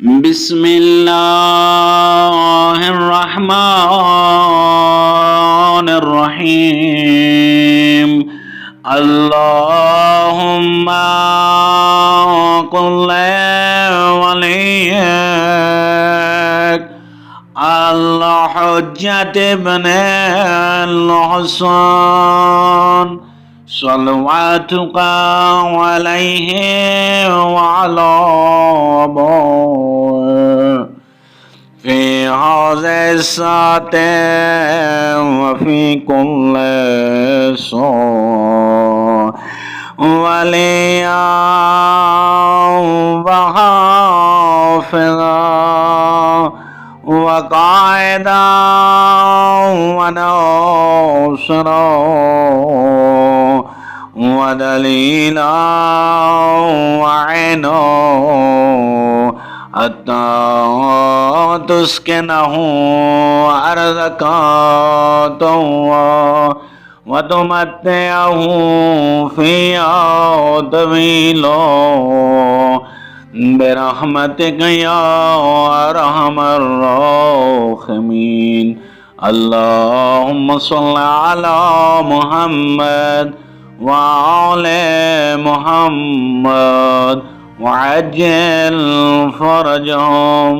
بسم الله الرحمن الرحيم اللهم قل لوليك الحجة ابن الحسن صلواتك عليه وعلى آبائه في هذه الساعة وفي كل ساعة وليا وحافظا وقائدا وناصرا ودليلا وعينا حتى تسكنه أرضك طوعا وتمتعه فيها طويلا برحمتك يا أرحم الراحمين. اللهم صل على محمد وآل محمد وعجل فرجهم.